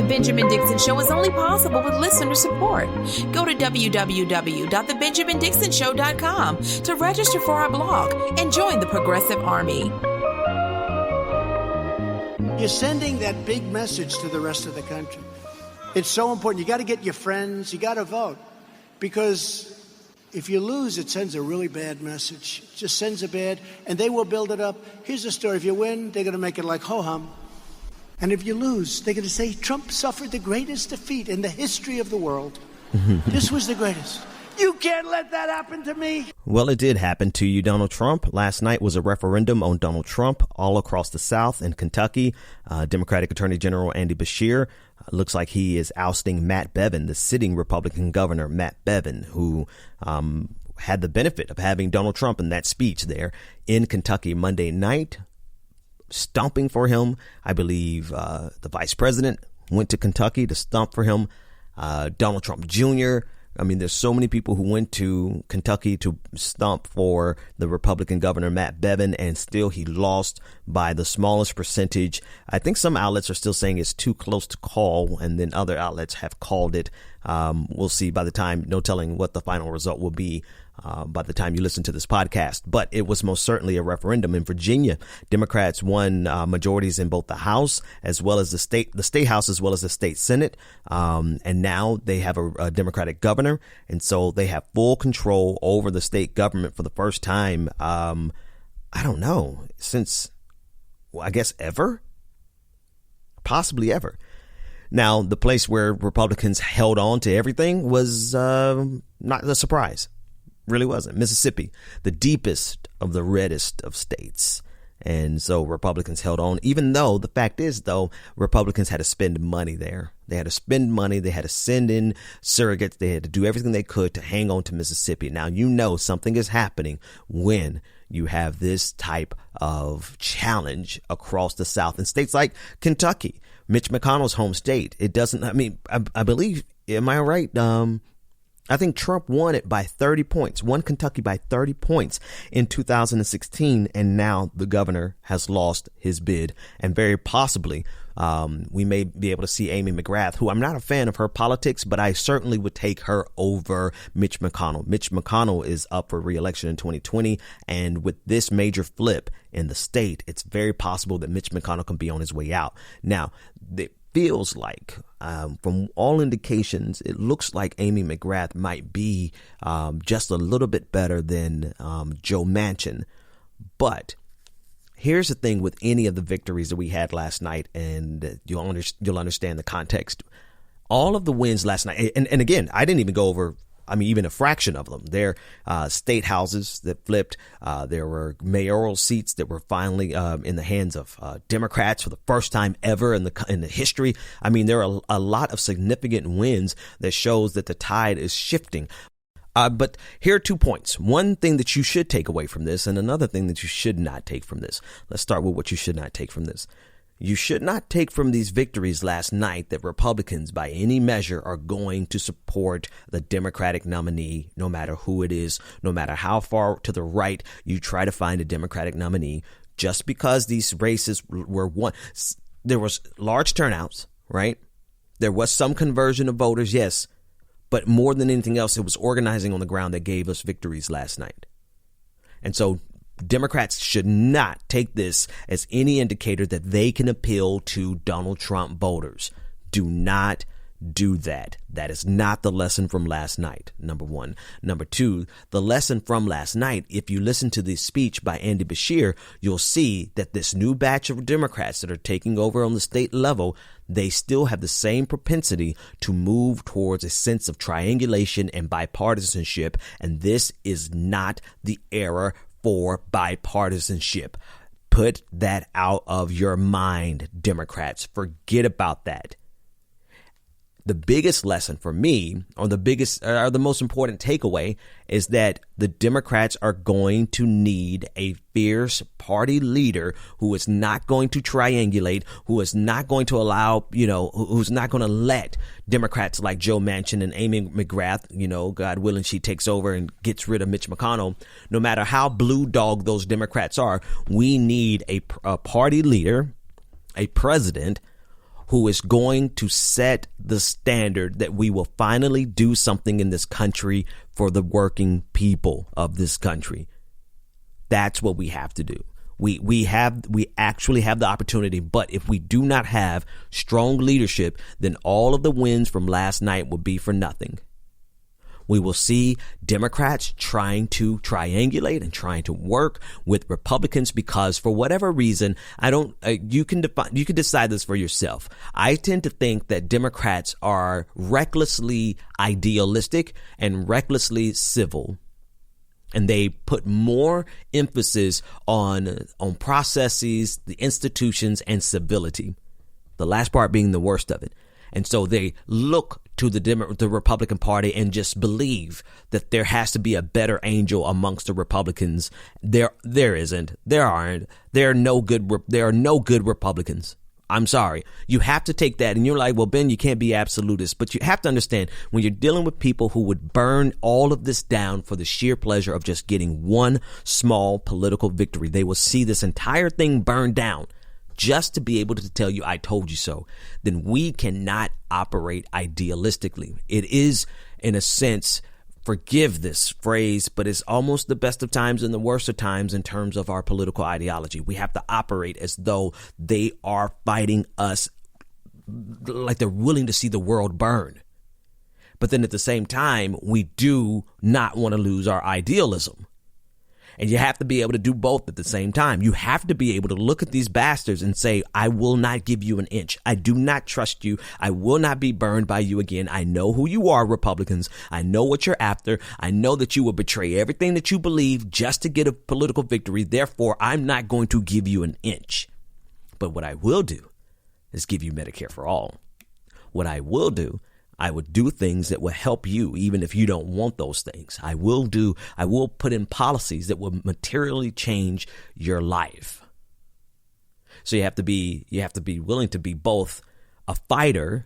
The Benjamin Dixon Show is only possible with listener support. Go to www.thebenjamindixonshow.com to register for our blog and join the Progressive Army. You're sending that big message to the rest of the country. It's so important. You got to get your friends. You got to vote. Because if you lose, it sends a really bad message. It just sends a bad, and they will build it up. Here's the story. If you win, they're going to make it like ho-hum. And if you lose, they're going to say Trump suffered the greatest defeat in the history of the world. This was the greatest. You can't let that happen to me. Well, it did happen to you, Donald Trump. Last night was a referendum on Donald Trump all across the South and Kentucky. Democratic Attorney General Andy Beshear looks like he is ousting Matt Bevin, the sitting Republican governor, Matt Bevin, who had the benefit of having Donald Trump in that speech there in Kentucky Monday night, stomping for him. I believe the vice president went to Kentucky to stomp for him. Donald Trump Jr. I mean, there's so many people who went to Kentucky to stomp for the Republican governor, Matt Bevin, and still he lost by the smallest percentage. I think some outlets are still saying it's too close to call, and then other outlets have called it. We'll see by the time, no telling what the final result will be by the time you listen to this podcast. But it was most certainly a referendum. In Virginia, Democrats won majorities in both the House as well as the state House as well as the state Senate. And now they have a Democratic governor. And so they have full control over the state government for the first time. I don't know, since, well, I guess ever, possibly ever. Now, the place where Republicans held on to everything was not a surprise. Really wasn't. Mississippi, the deepest of the reddest of states. And so Republicans held on, even though the fact is, though, Republicans had to spend money there. They had to spend money. They had to send in surrogates. They had to do everything they could to hang on to Mississippi. Now, you know something is happening when you have this type of challenge across the South in states like Kentucky, Mitch McConnell's home state. It doesn't, I mean, I believe, am I right? I think Trump won it by 30 points, won Kentucky by 30 points in 2016. And now the governor has lost his bid, and very possibly we may be able to see Amy McGrath, who I'm not a fan of her politics, but I certainly would take her over Mitch McConnell. Mitch McConnell is up for re-election in 2020. And with this major flip in the state, it's very possible that Mitch McConnell can be on his way out. Now, feels like, from all indications, it looks like Amy McGrath might be just a little bit better than Joe Manchin. But here's the thing with any of the victories that we had last night, and you'll understand the context. All of the wins last night, and again, I didn't even go over, even a fraction of them. There state houses that flipped. There were mayoral seats that were finally in the hands of Democrats for the first time ever in the history. There are a lot of significant wins that shows that the tide is shifting. But here are 2 points. One thing that you should take away from this, and another thing that you should not take from this. Let's start with what you should not take from this. You should not take from these victories last night that Republicans, by any measure, are going to support the Democratic nominee, no matter who it is, no matter how far to the right you try to find a Democratic nominee. Just because these races were won, there was large turnouts, right? There was some conversion of voters, yes. But more than anything else, it was organizing on the ground that gave us victories last night. And so Democrats should not take this as any indicator that they can appeal to Donald Trump voters. Do not do that. That is not the lesson from last night, number one. Number two, the lesson from last night, if you listen to the speech by Andy Beshear, you'll see that this new batch of Democrats that are taking over on the state level, they still have the same propensity to move towards a sense of triangulation and bipartisanship. And this is not the era for bipartisanship. Put that out of your mind, Democrats. Forget about that. The biggest lesson for me, or the most important takeaway, is that the Democrats are going to need a fierce party leader who is not going to triangulate, who is not going to allow, who's not going to let Democrats like Joe Manchin and Amy McGrath, God willing, she takes over and gets rid of Mitch McConnell. No matter how blue dog those Democrats are, we need a party leader, a president who is going to set the standard that we will finally do something in this country for the working people of this country. That's what we have to do. We actually have the opportunity, but if we do not have strong leadership, then all of the wins from last night will be for nothing. We will see Democrats trying to triangulate and trying to work with Republicans because for whatever reason, you can decide this for yourself. I tend to think that Democrats are recklessly idealistic and recklessly civil. And they put more emphasis on processes, the institutions, and civility. The last part being the worst of it. And so they look to the Republican Party and just believe that there has to be a better angel amongst the Republicans. There isn't. There aren't. There are no good Republicans. I'm sorry. You have to take that. And you're like, well, Ben, you can't be absolutist. But you have to understand when you're dealing with people who would burn all of this down for the sheer pleasure of just getting one small political victory. They will see this entire thing burned down just to be able to tell you, I told you so. Then we cannot operate idealistically. It is, in a sense, forgive this phrase, but it's almost the best of times and the worst of times in terms of our political ideology. We have to operate as though they are fighting us like they're willing to see the world burn. But then at the same time, we do not want to lose our idealism. And you have to be able to do both at the same time. You have to be able to look at these bastards and say, I will not give you an inch. I do not trust you. I will not be burned by you again. I know who you are, Republicans. I know what you're after. I know that you will betray everything that you believe just to get a political victory. Therefore, I'm not going to give you an inch. But what I will do is give you Medicare for all. What I will do, I would do things that will help you, even if you don't want those things. I will put in policies that will materially change your life. So you have to be willing to be both a fighter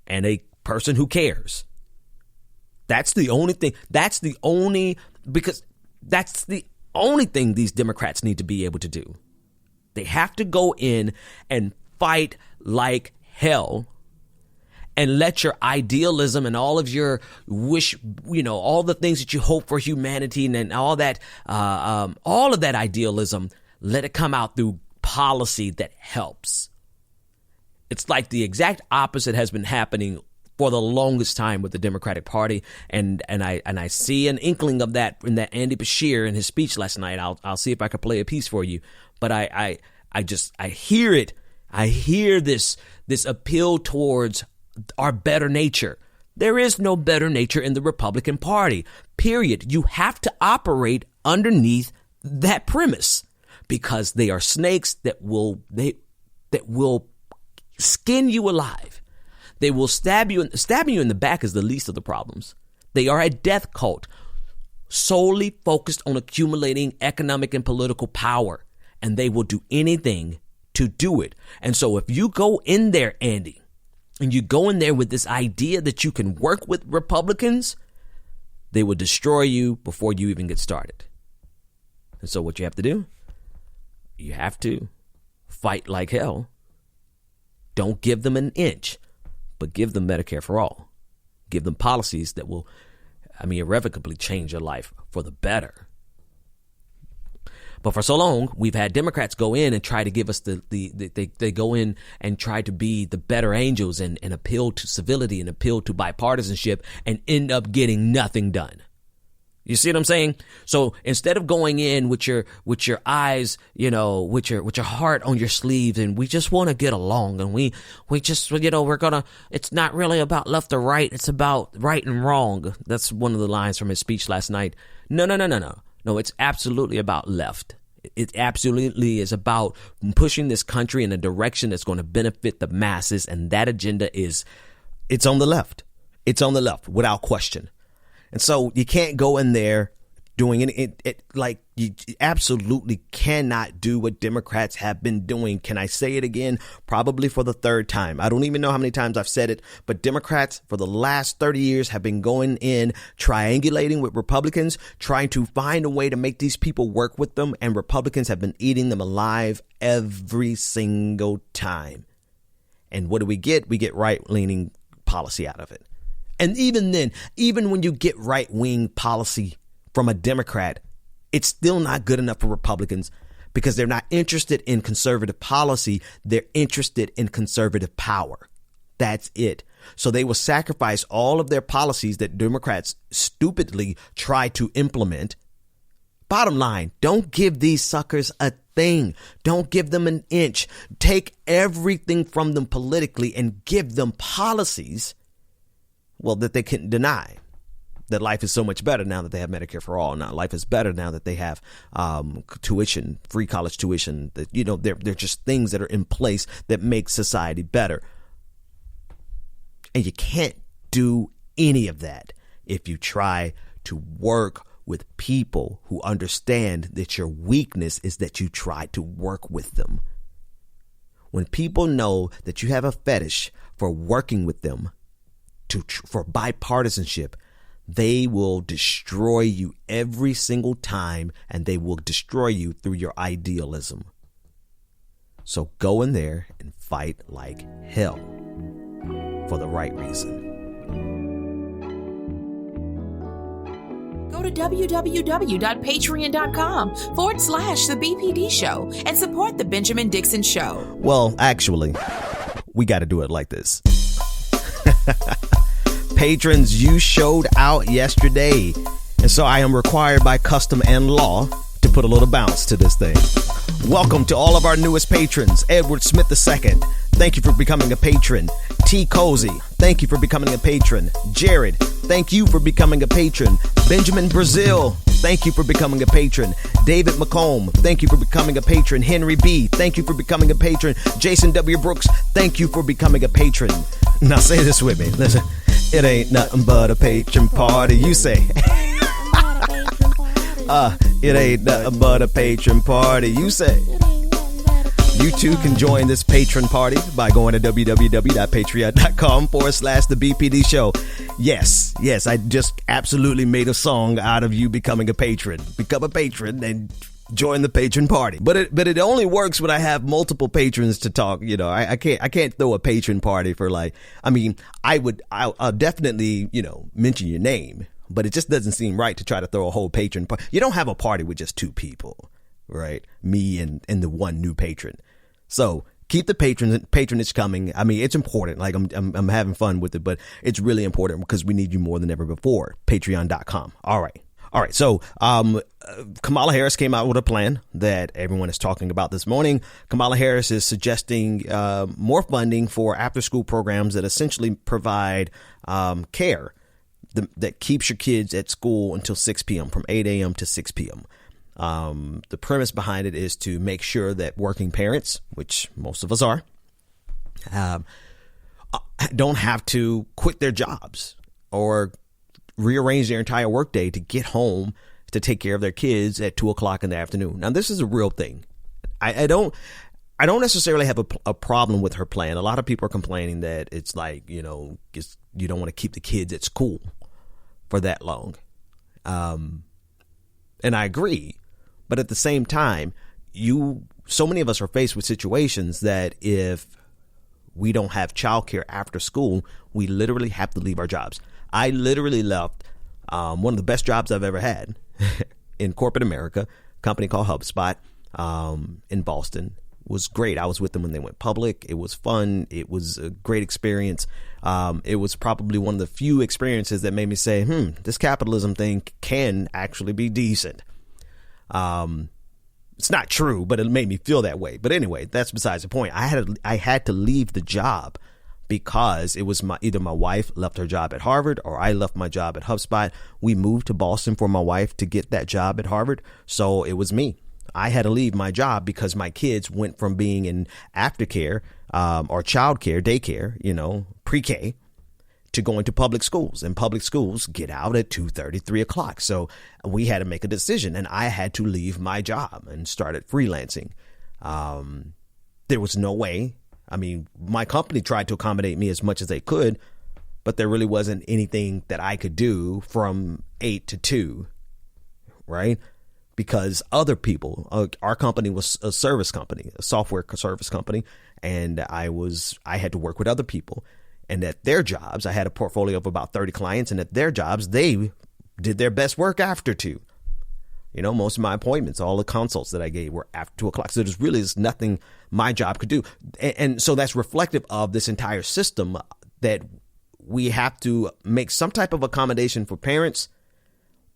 and a person who cares. That's the only thing. That's the only thing these Democrats need to be able to do. They have to go in and fight like hell. And let your idealism and all of your wish, all the things that you hope for humanity and all that, all of that idealism, let it come out through policy that helps. It's like the exact opposite has been happening for the longest time with the Democratic Party. And I see an inkling of that in that Andy Beshear in his speech last night. I'll see if I can play a piece for you. But I hear it. I hear this appeal towards our better nature. There is no better nature in the Republican Party, period. You have to operate underneath that premise because they are snakes that will skin you alive. They will stab you. Stabbing you in the back is the least of the problems. They are a death cult solely focused on accumulating economic and political power, and they will do anything to do it. And so if you go in there, Andy, and you go in there with this idea that you can work with Republicans, they will destroy you before you even get started. And so what you have to do, you have to fight like hell. Don't give them an inch, but give them Medicare for all. Give them policies that will, irrevocably change your life for the better. But for so long, we've had Democrats go in and try to give us they go in and try to be the better angels and appeal to civility and appeal to bipartisanship and end up getting nothing done. You see what I'm saying? So instead of going in with your eyes, with your heart on your sleeves, and we just want to get along, and we just, it's not really about left or right. It's about right and wrong. That's one of the lines from his speech last night. No, it's absolutely about left. It absolutely is about pushing this country in a direction that's going to benefit the masses. And that agenda it's on the left. It's on the left without question. And so you can't go in there doing it like you absolutely cannot do what Democrats have been doing. Can I say it again? Probably for the third time. I don't even know how many times I've said it, but Democrats for the last 30 years have been going in, triangulating with Republicans, trying to find a way to make these people work with them. And Republicans have been eating them alive every single time. And what do we get? We get right-leaning policy out of it. And even then, even when you get right-wing policy from a Democrat, it's still not good enough for Republicans because they're not interested in conservative policy. They're interested in conservative power. That's it. So they will sacrifice all of their policies that Democrats stupidly try to implement. Bottom line, don't give these suckers a thing. Don't give them an inch. Take everything from them politically and give them policies, well, that they can deny. That life is so much better now that they have Medicare for all. Now life is better now that they have tuition, free college tuition. That, you know, they're just things that are in place that make society better. And you can't do any of that if you try to work with people who understand that your weakness is that you try to work with them. When people know that you have a fetish for working with them, for bipartisanship, they will destroy you every single time, and they will destroy you through your idealism. So go in there and fight like hell for the right reason. Go to www.patreon.com/The BPD Show and support The Benjamin Dixon Show. Well, actually, we got to do it like this. Patrons, you showed out yesterday, and so I am required by custom and law to put a little bounce to this thing. Welcome to all of our newest patrons. Edward Smith II, thank you for becoming a patron. T. Cozy, thank you for becoming a patron. Jared, thank you for becoming a patron. Benjamin Brazil, thank you for becoming a patron. David McComb, thank you for becoming a patron. Henry B., thank you for becoming a patron. Jason W. Brooks, thank you for becoming a patron. Now say this with me. Listen, it ain't nothing but a patron party. You say. It ain't nothing but a patron party. You say. You too can join this patron party by going to www.patreon.com/The BPD Show. Yes, I just absolutely made a song out of you becoming a patron. Become a patron and join the patron party. But it only works when I have multiple patrons to talk. You know, I can't throw a patron party for like, I mean, I'll definitely, you know, mention your name, but it just doesn't seem right to try to throw a whole patron party. You don't have a party with just two people, right? Me and the one new patron. So keep the patronage coming. I mean, it's important. Like I'm having fun with it, but it's really important because we need you more than ever before. Patreon.com. All right. So Kamala Harris came out with a plan that everyone is talking about this morning. Kamala Harris is suggesting more funding for after school programs that essentially provide care that keeps your kids at school until 6 p.m. from 8 a.m. to 6 p.m. The premise behind it is to make sure that working parents, which most of us are, don't have to quit their jobs or rearrange their entire workday to get home to take care of their kids at 2:00 in the afternoon. Now, this is a real thing. I don't necessarily have a problem with her plan. A lot of people are complaining that it's like, you know, you don't want to keep the kids at school for that long. And I agree. But at the same time, so many of us are faced with situations that if we don't have childcare after school, we literally have to leave our jobs. I literally left one of the best jobs I've ever had in corporate America, a company called HubSpot in Boston. It was great. I was with them when they went public. It was fun. It was a great experience. It was probably one of the few experiences that made me say, this capitalism thing can actually be decent. It's not true, but it made me feel that way. But anyway, that's besides the point. I had to leave the job because it was either my wife left her job at Harvard or I left my job at HubSpot. We moved to Boston for my wife to get that job at Harvard. So it was me. I had to leave my job because my kids went from being in aftercare or childcare, daycare, you know, pre-K, to going to public schools, and public schools get out at 2:30, 3 o'clock. So we had to make a decision, and I had to leave my job and started freelancing. There was no way. I mean, my company tried to accommodate me as much as they could, but there really wasn't anything that I could do from 8 to 2, right? Because other people, our company was a service company, a software service company, and I had to work with other people. And at their jobs, I had a portfolio of about 30 clients, and at their jobs, they did their best work after 2. You know, most of my appointments, all the consults that I gave were after 2 o'clock. So there's nothing my job could do. And so that's reflective of this entire system that we have to make some type of accommodation for parents,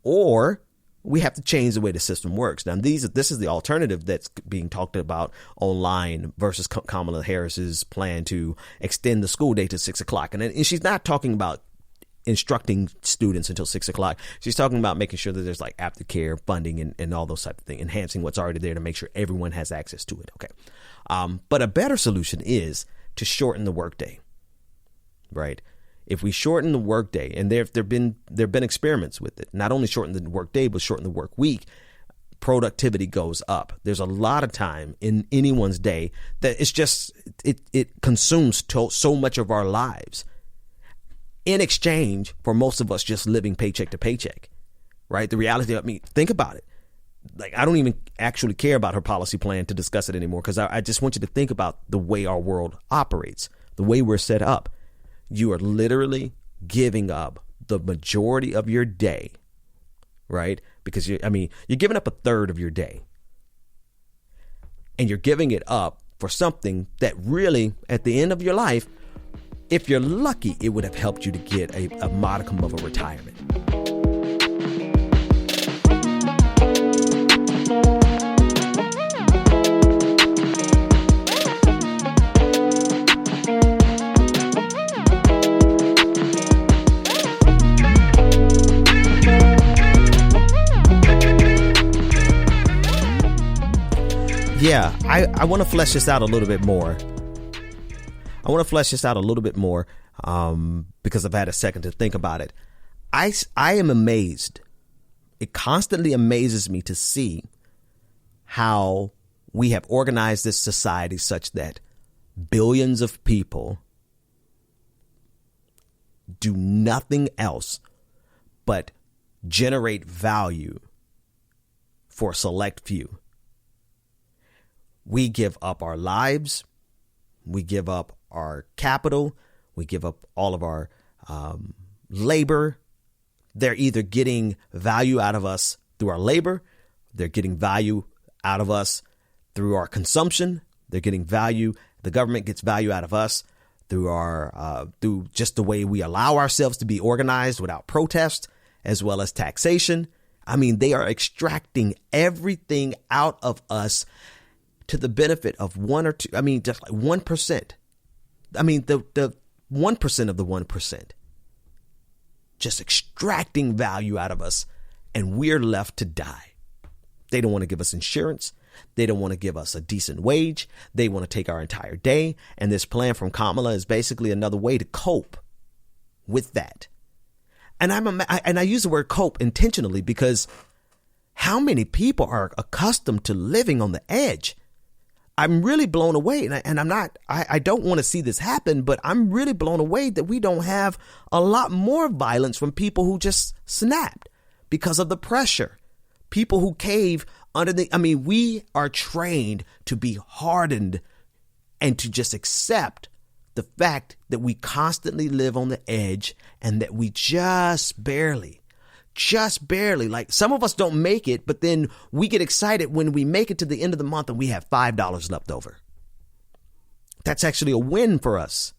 or we have to change the way the system works. Now, this is the alternative that's being talked about online versus Kamala Harris's plan to extend the school day to 6 o'clock. And she's not talking about instructing students until 6 o'clock. She's talking about making sure that there's like aftercare funding and all those type of things, enhancing what's already there to make sure everyone has access to it. Okay. But a better solution is to shorten the workday, right? If we shorten the workday, and there've been experiments with it, not only shorten the workday, but shorten the work week, productivity goes up. There's a lot of time in anyone's day that it's just, it consumes so much of our lives in exchange for most of us just living paycheck to paycheck, right? The reality, I mean, think about it. Like, I don't even actually care about her policy plan to discuss it anymore, because I just want you to think about the way our world operates, the way we're set up. You are literally giving up the majority of your day, right? Because you're giving up a third of your day, and you're giving it up for something that really, at the end of your life, if you're lucky, it would have helped you to get a modicum of a retirement. Yeah, I want to flesh this out a little bit more. Because I've had a second to think about it. I am amazed. It constantly amazes me to see how we have organized this society such that billions of people do nothing else but generate value for a select few. We give up our lives. We give up our capital. We give up all of our labor. They're either getting value out of us through our labor. They're getting value out of us through our consumption. They're getting value. The government gets value out of us through just the way we allow ourselves to be organized without protest, as well as taxation. I mean, they are extracting everything out of us to the benefit of one or two. I mean, just like 1%. I mean, the 1% of the 1%, just extracting value out of us, and we're left to die. They don't want to give us insurance. They don't want to give us a decent wage. They want to take our entire day. And this plan from Kamala is basically another way to cope with that. And I use the word cope intentionally, because how many people are accustomed to living on the edge? I'm really blown away, and I don't want to see this happen, but I'm really blown away that we don't have a lot more violence from people who just snapped because of the pressure. People who cave we are trained to be hardened and to just accept the fact that we constantly live on the edge, and that we just barely, like, some of us don't make it, but then we get excited when we make it to the end of the month and we have $5 left over. That's actually a win for us.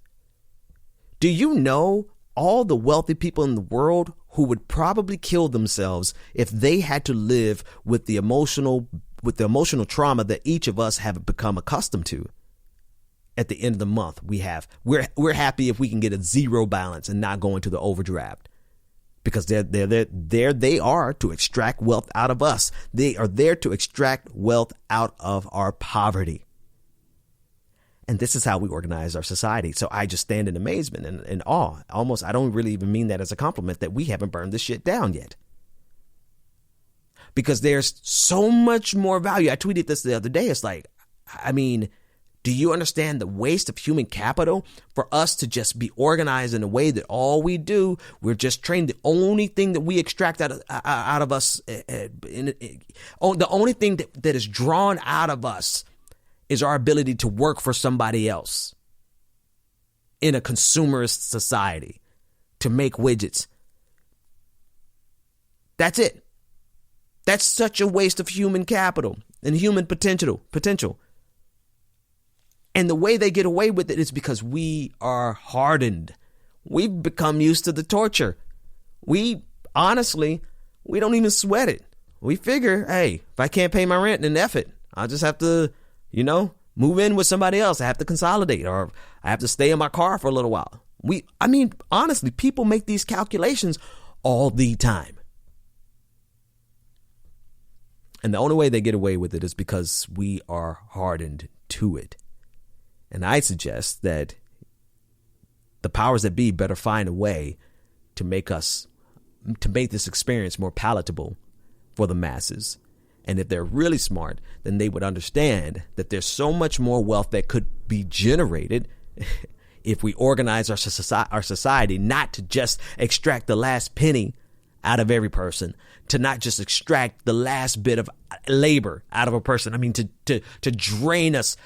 Do you know all the wealthy people in the world who would probably kill themselves if they had to live with the emotional trauma that each of us have become accustomed to? At the end of the month, we're happy if we can get a zero balance and not go into the overdraft. Because they are to extract wealth out of us. They are there to extract wealth out of our poverty. And this is how we organize our society. So I just stand in amazement and awe. Almost, I don't really even mean that as a compliment, that we haven't burned this shit down yet. Because there's so much more value. I tweeted this the other day. It's like, I mean, do you understand the waste of human capital for us to just be organized in a way that all we do, we're just trained. The only thing that we extract out of us, the only thing that is drawn out of us is our ability to work for somebody else in a consumerist society, to make widgets. That's it. That's such a waste of human capital and human potential. And the way they get away with it is because we are hardened. We've become used to the torture. We don't even sweat it. We figure, hey, if I can't pay my rent, then F it. I'll just have to, move in with somebody else. I have to consolidate, or I have to stay in my car for a little while. Honestly, people make these calculations all the time. And the only way they get away with it is because we are hardened to it. And I suggest that the powers that be better find a way to make this experience more palatable for the masses. And if they're really smart, then they would understand that there's so much more wealth that could be generated if we organize our society not to just extract the last penny out of every person, to not just extract the last bit of labor out of a person. To drain us.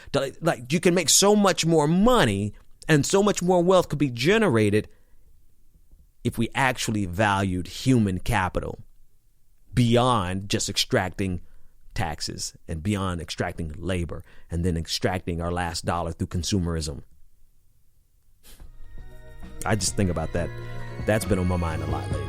You can make so much more money and so much more wealth could be generated if we actually valued human capital beyond just extracting taxes and beyond extracting labor and then extracting our last dollar through consumerism. I just think about that. That's been on my mind a lot lately.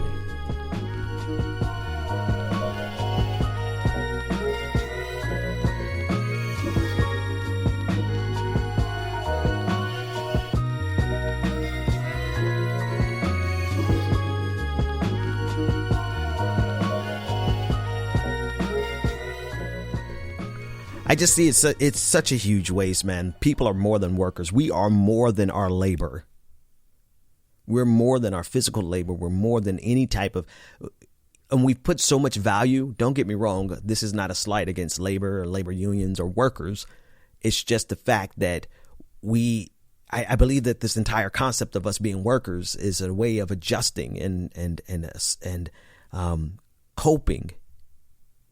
I just see it's such a huge waste, man. People are more than workers. We are more than our labor. We're more than our physical labor. We're more than any type of, and we've put so much value. Don't get me wrong. This is not a slight against labor or labor unions or workers. It's just the fact that I believe that this entire concept of us being workers is a way of adjusting and coping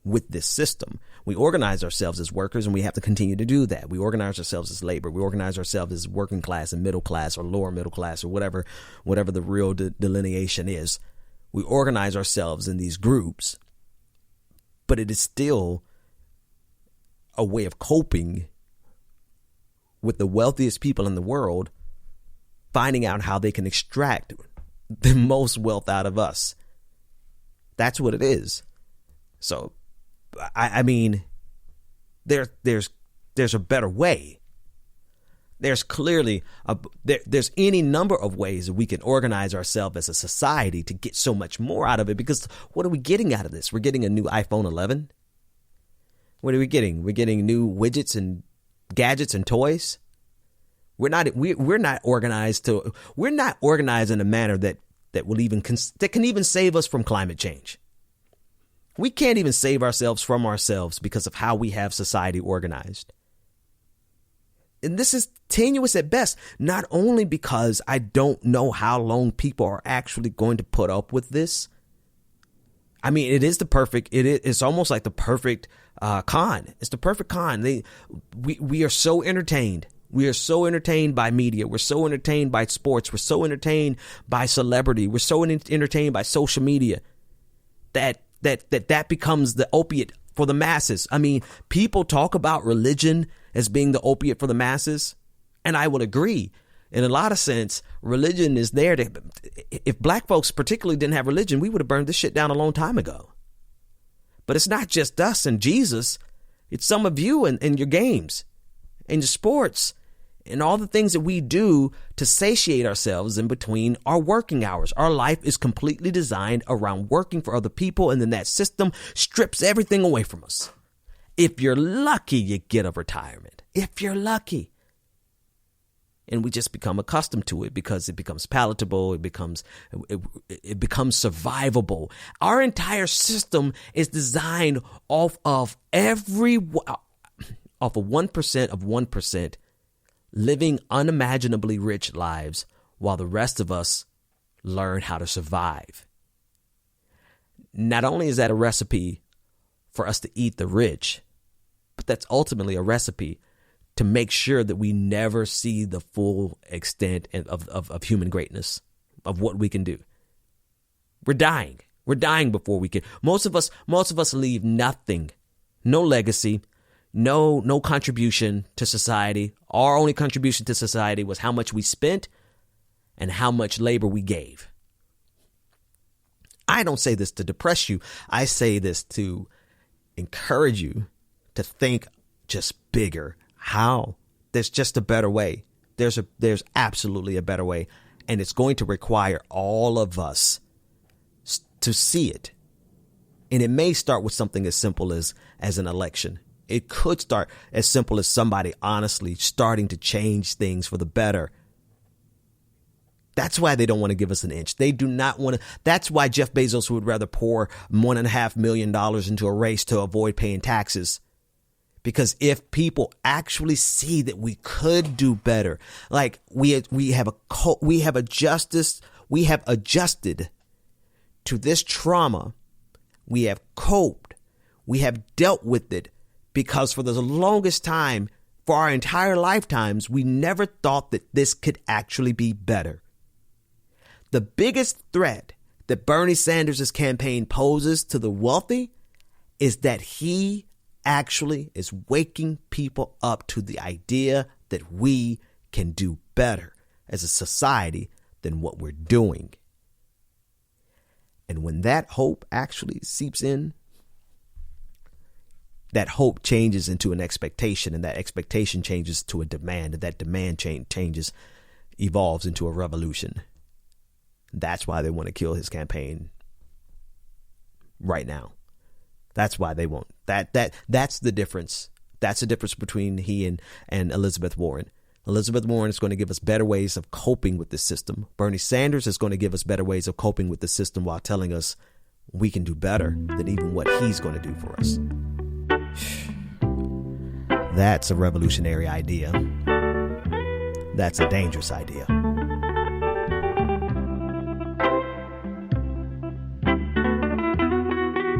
with this system. We organize ourselves as workers, and we have to continue to do that. We organize ourselves as labor. We organize ourselves as working class and middle class or lower middle class or whatever the real delineation is. We organize ourselves in these groups, but it is still a way of coping with the wealthiest people in the world, finding out how they can extract the most wealth out of us. That's what it is. So, there's a better way. There's clearly there's any number of ways that we can organize ourselves as a society to get so much more out of it. Because what are we getting out of this? We're getting a new iPhone 11. What are we getting? We're getting new widgets and gadgets and toys. We're not organized in a manner that can even save us from climate change. We can't even save ourselves from ourselves because of how we have society organized. And this is tenuous at best, not only because I don't know how long people are actually going to put up with this. It's almost like the perfect con. It's the perfect con. We are so entertained. We are so entertained by media. We're so entertained by sports. We're so entertained by celebrity. We're so entertained by social media that becomes the opiate for the masses. People talk about religion as being the opiate for the masses, and I would agree. In a lot of sense, religion is there to, if black folks particularly didn't have religion, we would have burned this shit down a long time ago. But it's not just us and Jesus. It's some of you and your games and your sports and all the things that we do to satiate ourselves in between our working hours. Our life is completely designed around working for other people, and then that system strips everything away from us. If you're lucky, you get a retirement. If you're lucky. And we just become accustomed to it because it becomes palatable. It becomes survivable. Our entire system is designed off of 1% of 1% living unimaginably rich lives while the rest of us learn how to survive. Not only is that a recipe for us to eat the rich, but that's ultimately a recipe to make sure that we never see the full extent of human greatness, of what we can do. We're dying. We're dying before we can. Most of us leave nothing, no legacy, no contribution to society. Our only contribution to society was how much we spent and how much labor we gave. I don't say this to depress you. I say this to encourage you to think just bigger. How? There's just a better way. There's absolutely a better way. And it's going to require all of us to see it. And it may start with something as simple as an election. It could start as simple as somebody honestly starting to change things for the better. That's why they don't want to give us an inch. They do not want to. That's why Jeff Bezos would rather pour $1.5 million into a race to avoid paying taxes. Because if people actually see that we could do better, like we have adjusted to this trauma, we have coped, we have dealt with it, because for the longest time, for our entire lifetimes, we never thought that this could actually be better. The biggest threat that Bernie Sanders' campaign poses to the wealthy is that he actually is waking people up to the idea that we can do better as a society than what we're doing. And when that hope actually seeps in, that hope changes into an expectation, and that expectation changes to a demand, and that demand evolves into a revolution. That's why they want to kill his campaign right now. That's why they won't. That's the difference. That's the difference between he and Elizabeth Warren. Elizabeth Warren is going to give us better ways of coping with the system. Bernie Sanders is going to give us better ways of coping with the system while telling us we can do better than even what he's going to do for us. That's a revolutionary idea. That's a dangerous idea.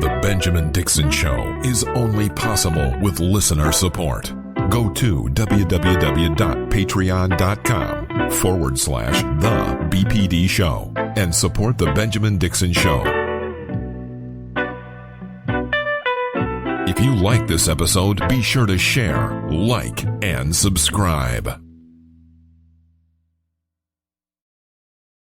The Benjamin Dixon Show is only possible with listener support. Go to www.patreon.com/The BPD Show and support The Benjamin Dixon Show. If you like this episode, be sure to share, like, and subscribe.